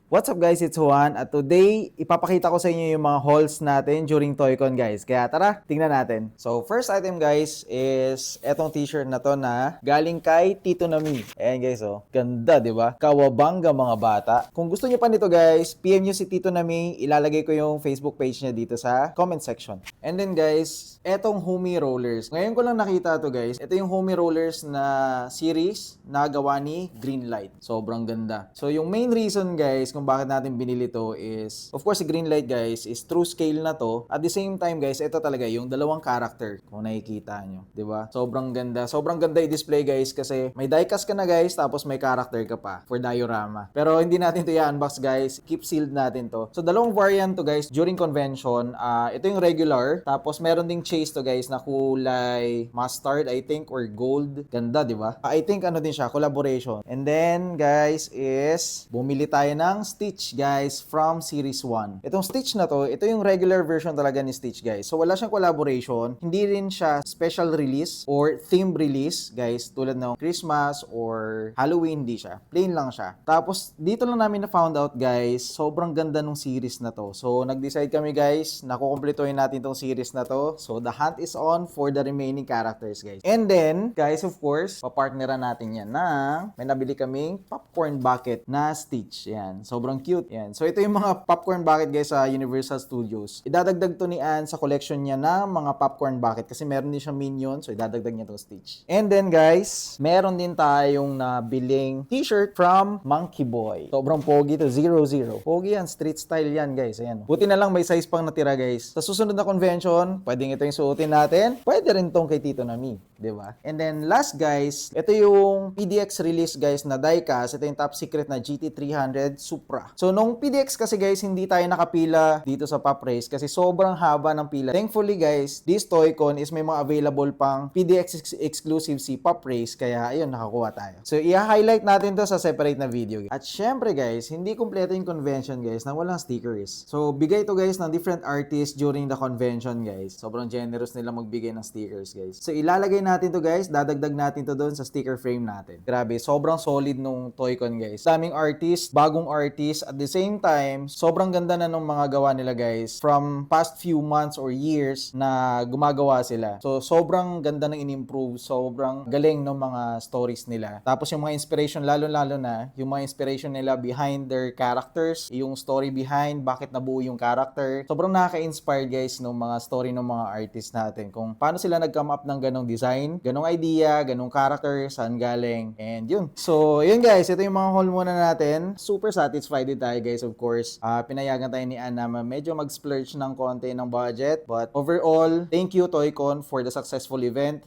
What's up guys, it's Juan at today ipapakita ko sa inyo yung mga hauls natin during ToyCon guys. Kaya tara, tingnan natin. So first item guys is etong t-shirt na to na galing kay Tito Nami. Ayan guys oh, ganda 'di ba? Kawabanga mga bata. Kung gusto niyo pa nito guys, PM niyo si Tito Nami, ilalagay ko yung Facebook page niya dito sa comment section. And then guys, etong Homie Rollers. Ngayon ko lang nakita to guys. Ito yung Homie Rollers na series na gawa ni Greenlight. Sobrang ganda. So yung main reason guys kung bakit natin binili to is, of course, si Greenlight guys is true scale na to. At the same time guys, ito talaga yung dalawang character kung nakikita nyo. ba? Diba? Sobrang ganda. Sobrang ganda i-display guys kasi may diecast ka na guys tapos may character ka pa for diorama. Pero hindi natin to i-unbox guys. Keep sealed natin to. So dalawang variant to guys during convention. Ito yung regular. Tapos meron ding chase to guys na kulay mustard I think or gold. Ganda, di ba? I think ano din siya, collaboration. And then guys is bumili tayo ng Stitch guys from Series 1. Itong Stitch na to, ito yung regular version talaga ni Stitch guys. So wala siyang collaboration, hindi rin siya special release or theme release guys tulad ng Christmas or Halloween, hindi siya. Plain lang siya. Tapos dito lang namin na found out guys, sobrang ganda nung series na to. So nag-decide kami guys na kukumpletuhin natin tong series na to. So the hunt is on for the remaining characters guys. And then guys of course, papartneran natin yan ng may nabili kaming popcorn bucket na Stitch. Yan. Sobrang cute. Yan. So ito yung mga popcorn bucket guys sa Universal Studios. Idadagdag to ni Ann sa collection niya ng mga popcorn bucket kasi meron din siyang minion. So idadagdag niya tong Stitch. And then guys, meron din tayong nabiling t-shirt from Monkey Boy. Sobrang pogi to. 00. Pogi yan. Street style yan guys. Ayan. Buti na lang may size pang natira guys. Sa susunod na convention, pwedeng ito yung suotin natin. Pwede rin tong kay Tito Nami. Diba? And then last guys, ito yung PDX release guys na diecast. Ito yung top secret na GT300 Supra. So nung PDX kasi guys, hindi tayo nakapila dito sa Pop Race kasi sobrang haba ng pila. Thankfully guys, this ToyCon is may mga available pang PDX exclusive si Pop Race kaya ayun, nakakuha tayo. So i-highlight natin to sa separate na video. At syempre guys, hindi kumpleto yung convention guys nang walang stickers. So bigay to guys ng different artists during the convention guys. Sobrang generous nila magbigay ng stickers guys. So ilalagay natin to guys, dadagdag natin to doon sa sticker frame natin. Grabe, sobrang solid nung ToyCon guys. Daming artist, bagong artist, at the same time, sobrang ganda na nung mga gawa nila guys from past few months or years na gumagawa sila. So sobrang ganda ng in-improve, sobrang galing ng mga stories nila. Tapos yung mga inspiration, lalo-lalo na yung mga inspiration nila behind their characters, yung story behind bakit nabuo yung character. Sobrang nakaka-inspire guys ng mga story ng mga artist natin kung paano sila nag-come up ng ganong design, ganong idea, ganong character, saan galing, and yun. So, yun guys, ito yung mga haul muna natin. Super satisfied din tayo guys, of course. Pinayagan tayo ni Anna medyo mag-splurge ng konti ng budget. But overall, thank you ToyCon for the successful event.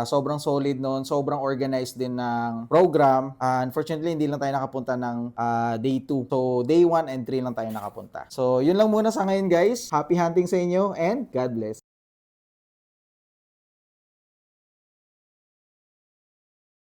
Sobrang solid noon, sobrang organized din ng program. Unfortunately, hindi lang tayo nakapunta ng day 2. So, day 1 and 3 lang tayo nakapunta. So, yun lang muna sa ngayon guys. Happy hunting sa inyo and God bless.